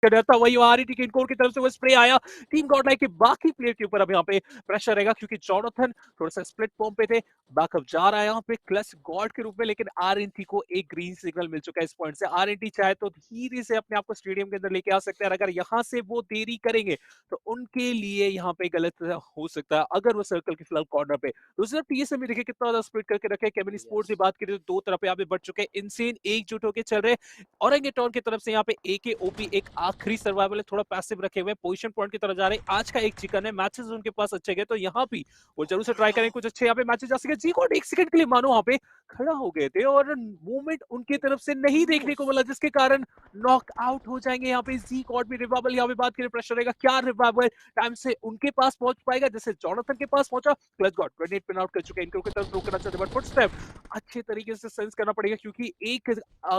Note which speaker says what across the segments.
Speaker 1: था वही आरईटी के इनकोर की तरफ से वो स्प्रे आया टीम गॉडलाइक के बाकी प्लेयर के ऊपर अब यहाँ पे प्रेशर रहेगा क्योंकि जॉनथन थोड़ा सा स्प्लिट फॉर्म पे थे बैकअप जा रहा है यहाँ पे क्लच गॉड के रूप में लेकिन आरएनटी को एक ग्रीन सिग्नल मिल चुका है इस पॉइंट से आरएनटी चाहे तो धीरे से अपने आप को स्टेडियम के अंदर लेके आ सकते हैं अगर यहाँ से वो देरी करेंगे तो उनके लिए यहाँ पे गलत हो सकता है अगर वो सर्कल के फिलहाल कॉर्नर पे दूसरी तरफ टीएसएम भी देखिए कितना ज्यादा स्प्लिट करके रखे केविन स्पोर्ट्स की बात करें तो दो तरफ यहाँ पे बढ़ चुके हैं इनसेन एकजुट होकर चल रहे औरंगेटॉन की तरफ से यहाँ पे एके ओपी एक आखिरी सर्वाइवल है थोड़ा पैसिव रखे हुए पोजीशन पॉइंट की तरफ जा रहे हैं आज का एक चिकन है मैचेस उनके पास अच्छे गए तो यहाँ भी वो जरूर से ट्राई करें कुछ अच्छे यहाँ पे मैचेस जा सके जी कॉड एक सेकंड के लिए मानो वहां पे खड़ा हो गए थे और मूवमेंट उनकी तरफ से नहीं देखने को मिला जिसके कारण नॉक आउट हो जाएंगे यहाँ पे जी कॉड भी रिवाइवल यहाँ पे बात करें प्रेशर रहेगा क्या रिवाइवल टाइम से उनके पास पहुंच पाएगा जैसे जॉनथन के पास पहुंचा clutch God grenade pin out कर चुके हैं इनको की तरफ थ्रो करना चाहते बट फुटस्टेप अच्छे तरीके से सेंस करना पड़ेगा क्योंकि एक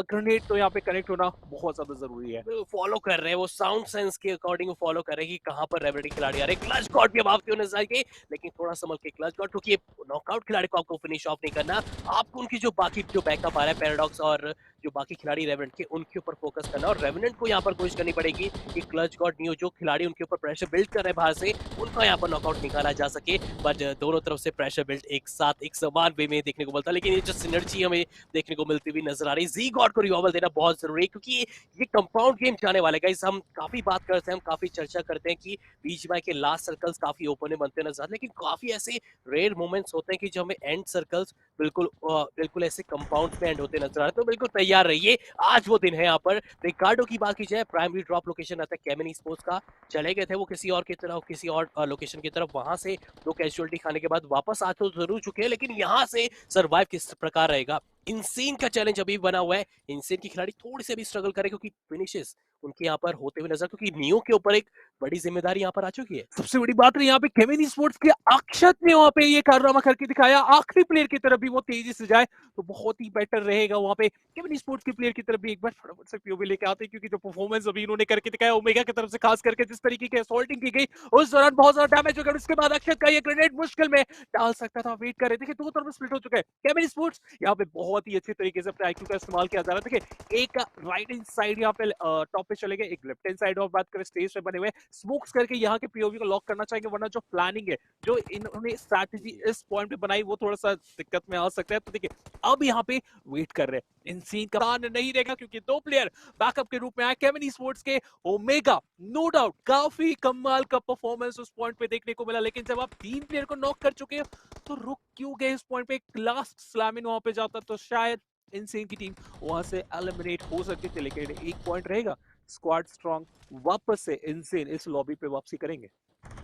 Speaker 1: ग्रेनेड तो यहाँ पे कनेक्ट होना बहुत ज्यादा जरूरी है
Speaker 2: फॉलो कर रहे हैं वो साउंड सेंस के अकॉर्डिंग फॉलो कर रहे हैं कि कहां पर रेवरेंट खिलाड़ी आ रहे हैं क्लच गॉड भी अब आपके नजर आएंगे लेकिन थोड़ा संभल के क्लच गॉड क्योंकि नॉकआउट खिलाड़ी को आपको फिनिश ऑफ नहीं करना आपको उनकी जो बाकी जो बैकअप आ रहा है पैराडॉक्स और जो बाकी खिलाड़ी रेवेनेंट के उनके ऊपर फोकस करना और रेवेनेंट को यहाँ पर कोशिश करनी पड़ेगी कि क्लच गॉड न्यू जो खिलाड़ी उनके ऊपर प्रेशर बिल्ड कर रहे हैं बाहर से उनका यहाँ पर नॉकआउट निकाला जा सके बट दोनों तरफ से प्रेशर बिल्ड एक साथ एक समान वे में देखने को मिलता है लेकिन ये जो सिनर्जी हमें देखने को मिलती हुई नजर आ रही है जी गॉड को रिवॉल्वर देना बहुत जरूरी है क्योंकि ये कंपाउंड गेम जाने वाले गाइस हम काफी बात करते हैं हम काफी चर्चा करते हैं कि बीजीएमआई के लास्ट सर्कल्स काफी ओपन में बनते नजर आते लेकिन काफी ऐसे रेयर मोमेंट्स होते हैं कि जो हमें एंड सर्कल्स बिल्कुल ऐसे कंपाउंड में एंड होते नजर आ रहे हैं तो बिल्कुल तैयार रहिए आज वो दिन है यहाँ पर रिकार्डो की बात की जाए प्राइमरी ड्रॉप लोकेशन आता है केविन स्पोर्ट्स का चले गए थे वो किसी और की तरफ किसी और लोकेशन की तरफ वहां से दो कैजुअलिटी खाने के बाद वापस आ तो जरूर चुके हैं लेकिन यहाँ से सर्वाइव किस प्रकार रहेगा इनसेन का चैलेंज अभी बना हुआ है इनसेन की खिलाड़ी थोड़ी सी अभी स्ट्रगल करे क्योंकि फिनिशेस उनके यहाँ पर होते हुए नजर क्योंकि नियो के ऊपर एक बड़ी जिम्मेदारी यहाँ पर आ चुकी है
Speaker 1: सबसे बड़ी बात है यहाँ पे केविन स्पोर्ट्स के अक्षत ने वहां पे ये कारनामा करके दिखाया आखिरी प्लेयर की तरफ भी वो तेजी से जाए तो बहुत ही बेटर रहेगा वहां पे केविन स्पोर्ट्स के प्लेयर की तरफ भी एक बार फटाफट से पीओवी लेके आते क्योंकि जो परफॉर्मेंस अभी इन्होंने करके दिखाया ओमेगा की तरफ से खास करके जिस तरीके की असॉल्टिंग की गई उस दौरान बहुत ज्यादा डैमेज हो गया उसके बाद अक्षत का ये ग्रेनेड मुश्किल में डाल सकता था वेट कर रहे थे दो तरफ स्प्लिट हो चुके हैं केविन स्पोर्ट्स यहाँ पे बहुत ही अच्छे तरीके से अपने आईक्यू का इस्तेमाल किया जा रहा है देखिए एक राइट हैंड साइड यहाँ पे टॉप पे चले गए एक लेफ्ट हैंड साइड और बात करें स्टेज पे बने हुए स्मोक्स करके यहाँ के पीओवी को लॉक करना चाहेंगे वरना जो प्लानिंग है जो इन्होंने स्ट्रैटेजी इस पॉइंट पे बनाई वो थोड़ा सा दिक्कत में आ सकता है तो देखिए अब यहाँ पे वेट कर रहे हैं इनसीन का नहीं रहेगा क्योंकि दो प्लेयर बैकअप के रूप में आए केविन स्पोर्ट्स के ओमेगा नो डाउट काफी कमाल का परफॉर्मेंस उस पॉइंट पे देखने को मिला लेकिन जब आप तीन प्लेयर को नॉक कर चुके हो तो रुक क्यों गए इस पॉइंट पे लास्ट स्लैमिन वहां पे जाता तो शायद इनसेन की टीम वहां से एलिमिनेट हो सकती थी लेकिन एक पॉइंट रहेगा स्क्वाड स्ट्रांग वापस से इनसेन इस लॉबी पे वापसी करेंगे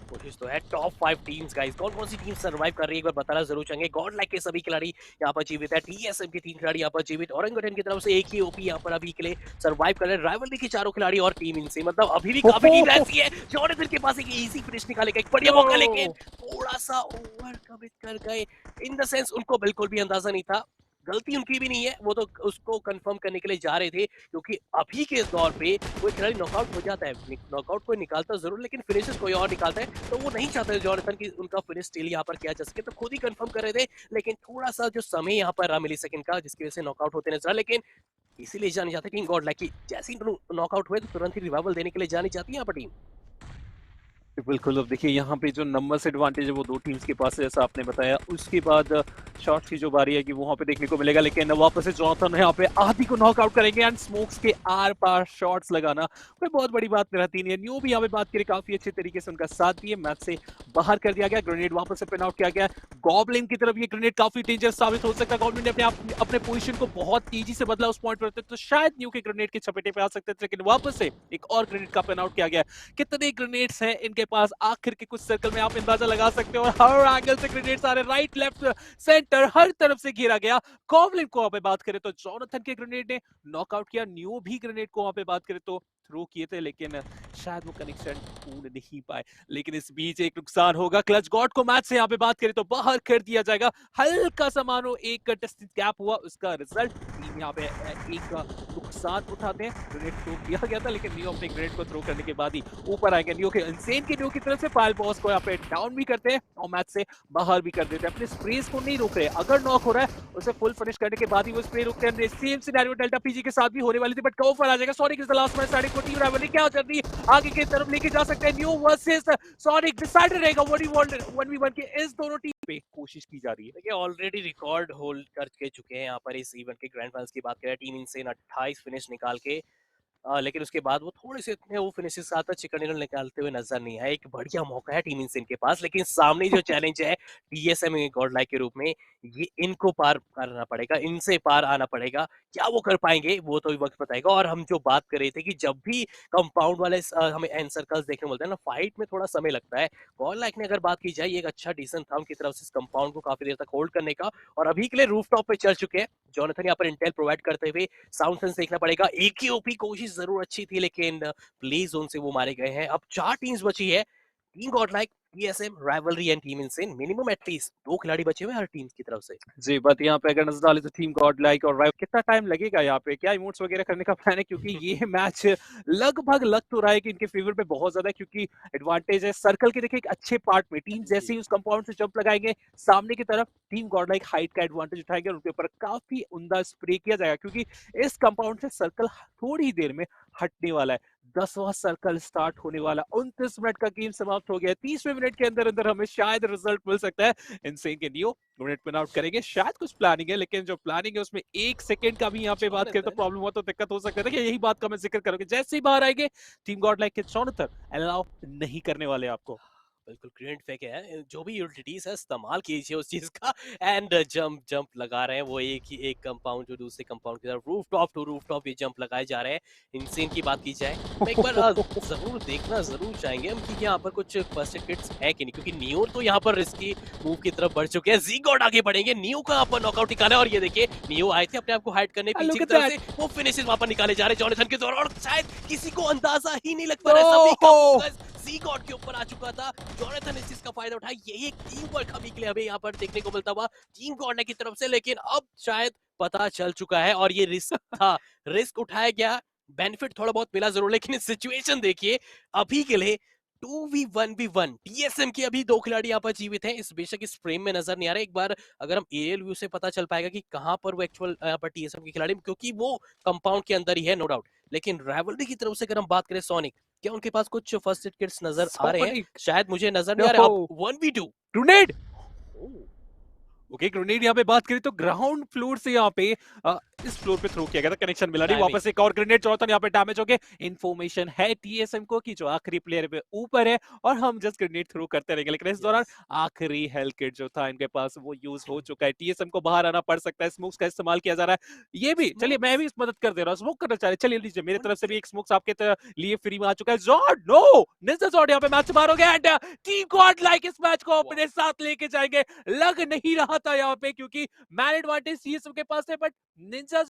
Speaker 2: कोशिश तो है टॉप 5 टीम्स गाइस कौन कौन सी टीम सरवाइव कर रही है एक बार बताना जरूर चाहेंगे गॉड लाइक के सभी खिलाड़ी यहाँ पर जीवित है टीएसएम के 3 खिलाड़ी यहाँ पर जीवित औरंगठन की तरफ से एक ही ओपी यहाँ पर अभी के लिए सरवाइव कर रहे हैं राइवलरी के चारों खिलाड़ी और टीम इनसे मतलब अभी भी काफी टीम ऐसी है जॉनथन के पास एक इजी फिनिश निकालेगा एक बढ़िया मौका लेकिन थोड़ा सा ओवर कमिट कर गए इन द सेंस उनको बिल्कुल भी अंदाजा नहीं था गलती उनकी भी नहीं है वो तो उसको कंफर्म करने के लिए जा रहे थे क्योंकि अभी के दौर पे कोई खिलाड़ी नॉकआउट हो जाता है नॉकआउट कोई निकालता जरूर लेकिन फिनिशेस कोई और निकालता है तो वो नहीं चाहते जॉनथन की उनका फिनिश स्टिल यहाँ पर किया जा सके तो खुद ही कंफर्म कर रहे थे लेकिन थोड़ा सा जो समय यहाँ पर रहा मिली सेकंड का जिसकी वजह से नॉकआउट होते नजर लेकिन इसीलिए जाने जाते टीम गॉड लाइक जैसे ही नॉकआउट हुए तो तुरंत ही रिवाइवल देने के लिए जानी चाहती है यहाँ पर टीम
Speaker 1: बिल्कुल अब देखिए यहाँ पे जो नंबर्स एडवांटेज है वो दो टीम्स के पास है जैसा आपने बताया उसके बाद शॉट्स की जो बारी है कि वहां पे देखने को मिलेगा लेकिन वापस से जॉनथन यहाँ पे आदि को नॉकआउट करेंगे एंड स्मोक्स के आर पार शॉट्स लगाना कोई बहुत बड़ी बात रहती नहीं है न्यू भी यहाँ पे बात करें काफी अच्छे तरीके से उनका साथ दिए मैच से बाहर कर दिया गया ग्रेनेड वापस से पिन आउट किया गया गॉबलिन की तरफ ये ग्रेनेड काफी डेंजरस साबित हो सकता है गॉबलिन ने अपने पोजीशन को बहुत तेजी से बदला उस पॉइंट पर तो शायद न्यू के ग्रेनेड के चपेटे पे आ सकते थे लेकिन वापस से एक और ग्रेनेड का पिन आउट किया गया कितने ग्रेनेड्स हैं इनके पास आखिर के कुछ सर्कल में आप अंदाजा लगा सकते हो और हर एंगल से ग्रेनेड्स आ रहे राइट लेफ्ट सेंटर हर तरफ से घेरा गया गॉबलिन को वहां पे बात करें तो जॉनथन के ग्रेनेड ने नॉकआउट किया न्यू भी ग्रेनेड को वहां पे बात करें तो थ्रो किए थे लेकिन शायद वो कनेक्शन पूर्ण नहीं पाए लेकिन इस बीच एक नुकसान होगा क्लच गॉड को मैच से यहाँ पे बात करें तो बाहर कर दिया जाएगा हल्का सा मानो एक टेस्टिंग गैप हुआ उसका रिजल्ट टीम यहाँ पे एक नुकसान उठाते हैं। ग्रेनेड थ्रो किया गया था लेकिन नियो अपने ग्रेनेड को थ्रो करने के बाद ही ऊपर आएंगे। नियो के इंसेन के नियो की तरफ से पायल बॉस को यहाँ पे डाउन भी करते हैं और मैच से बाहर भी कर देते हैं। अपने स्प्रेस को नहीं रोक रहे, अगर नॉक हो रहा है उसे फुल फिनिश करने के बाद ही वो स्प्रे रोकते हैं। सेम सिनेरियो डेल्टा पीजी के साथ भी होने वाली थी बट कवर आ जाएगा। Sonic is the last man starting for team rivalry, क्या जल्दी आगे की तरफ लेके जा सकते हैं। नियो वर्सेस सॉनिक डिसाइडेड रहेगा 1v1 के इस दोनों टीम पे कोशिश की जा रही है।
Speaker 2: देखिए ऑलरेडी रिकॉर्ड होल्ड कर के चुके हैं यहाँ पर इस इवेंट के ग्रैंड फाइनल्स की बात करें टीम इनसेन 28 फिनिश निकाल के लेकिन उसके बाद वो थोड़े से इतने वो फिनिशेस साथ चिकन डिनर निकालते हुए नजर नहीं आए। एक बढ़िया मौका है टीम इनसेन के पास लेकिन सामने जो चैलेंज है टीएसएम गॉड लाइक के रूप में, ये इनको पार करना पड़ेगा, इनसे पार आना पड़ेगा। क्या वो कर पाएंगे वो तो वक्त बताएगा। और हम जो बात कर रहे थे कि जब भी कंपाउंड वाले हमें एंड सर्कल्स देखने मिलते हैं ना, फाइट में थोड़ा समय लगता है। गॉड लाइक ने अगर बात की जाए, एक अच्छा डिसेंट था उनकी तरफ से इस कंपाउंड को काफी देर तक होल्ड करने का, और अभी के लिए रूफ टॉप पे चल चुके हैं। जोनाथन यहाँ पर इंटेल प्रोवाइड करते हुए साउंड सेंस देखना पड़ेगा। एक ही ओपी कोशिश जरूर अच्छी थी लेकिन प्ले जोन से वो मारे गए हैं। अब 4 टीम्स बची है, team God like, TSM, rivalry and team insane. Minimum at least 2 खिलाड़ी बचे हुए हर टीम की तरफ से।
Speaker 1: जी, बट यहाँ पे अगर नजर डालें तो टीम गॉड लाइक और राइव कितना टाइम लगेगा यहाँ पे, क्या इमोट्स वगैरह करने का प्लान है? क्योंकि ये मैच लगभग लग तो रहा है कि इनके फेवर पे बहुत ज्यादा है क्योंकि एडवांटेज है सर्कल के। देखिए एक अच्छे पार्ट में टीम जैसे ही उस कंपाउंड से जंप लगाएंगे सामने की तरफ, टीम गॉड लाइक हाइट का एडवांटेज उठाएंगे और उनके ऊपर काफी उमदा स्प्रे किया जाएगा क्योंकि इस कंपाउंड से सर्कल थोड़ी ही देर में हटने वाला है। 10वां सर्कल स्टार्ट होने वाला, 29 मिनट का गेम समाप्त हो गया। 30वें मिनट के अंदर अंदर हमें शायद रिजल्ट मिल सकता है। इनसेन के नियो मिनट पिन आउट करेंगे, शायद कुछ प्लानिंग है लेकिन जो प्लानिंग है उसमें 1 सेकंड का भी यहाँ पे बात करें तो प्रॉब्लम हुआ तो दिक्कत हो सकता है। देखिए यही बात का मैं जिक्र करूंगा, जैसे ही बाहर आएंगे टीम गॉड लाइक के जोनाथन अलाउ नहीं करने वाले आपको।
Speaker 2: बिल्कुल ग्रेनेड फेंके हैं, जो भी यूटिलिटीज है इस्तेमाल कीजिए उस चीज का। एंड जंप लगा रहे हैं वो एक कंपाउंड जो दूसरे कंपाउंड की तरफ, roof top to roof top ये जंप लगाए जा रहे हैं। इनसेन की बात की जाए मैं एक बार जरूर देखना जरूर चाहेंगे हम कि यहाँ पर कुछ फर्स्ट एड किट्स है कि नहीं, क्योंकि नियो तो यहाँ पर रिस्की मूव की तरफ बढ़ चुके हैं। जी गॉड आगे बढ़ेंगे, नियो का यहाँ पर नॉकआउट निकाला, और ये देखिए नियो आए थे अपने आप को हाइड करने पीछे
Speaker 1: look
Speaker 2: की
Speaker 1: at
Speaker 2: तरफ
Speaker 1: that.
Speaker 2: से, वो फिनिशेस वहां पर निकाले जा रहे हैं जोनाथन के द्वारा, और शायद किसी को अंदाजा ही नहीं लग पा रहा है, सभी का फोकस जी गॉड के ऊपर आ चुका था। जोनाथन इस चीज का फायदा उठाया, यही एक टीम वर्क हमें के लिए हमें यहाँ पर देखने को मिलता हुआ टीम गॉड की तरफ से। लेकिन अब शायद पता चल चुका है और ये रिस्क था, रिस्क उठाया गया, बेनिफिट थोड़ा बहुत मिला जरूर, लेकिन सिचुएशन देखिए अभी के लिए 2v1v1 टीएसएम के अभी 2 खिलाड़ी यहाँ पर जीवित हैं। इस बेशक इस फ्रेम में नजर नहीं आ रहा, एक बार अगर हम एरियल व्यू से पता चल पाएगा कि कहां पर वो एक्चुअल यहाँ पर टीएसएम के खिलाड़ी, क्योंकि वो कंपाउंड के अंदर ही है नो डाउट। लेकिन राइवलरी की तरफ से अगर हम बात करें सोनिक, क्या उनके पास कुछ फर्स्ट एड किट्स नजर आ रहे हैं? शायद मुझे नजर नहीं आ रहा। अब 1v2
Speaker 1: ग्रेनेड, ओके ग्रेनेड यहाँ पे बात करें तो ग्राउंड फ्लोर से यहाँ पे इस फ्लोर पे थ्रो किया गया था, कनेक्शन मिला नहीं। वापस एक और ग्रेनेड जोनाथन यहाँ पे डैमेज हो गए। इन्फॉर्मेशन है टीएसएम को कि जो आखिरी प्लेयर पे ऊपर है और हम जस्ट ग्रेनेड थ्रो करते रहेंगे, लेकिन इस दौरान आखिरी हेल्थ किट जो था इनके पास वो यूज हो चुका है। टीएसएम को बाहर आना पड़ सकता है, स्मोक्स का इस्तेमाल किया जा रहा है। ये भी चलिए मैं भी मदद कर दे रहा हूँ, स्मोक करना चाह रहे, चलिए लीजिए मेरी तरफ से भी एक स्मोक्स आपके लिए फ्री में आ चुका है। जॉर्ड नो, निंजा जॉर्ड यहाँ पे मैच से बाहर हो गया एंड टीम गॉड लाइक इस मैच को अपने साथ लेके जाएंगे। लग नहीं रहा था यहाँ पे क्योंकि मैन एडवांटेज टीएसएम के पास है बट निंजा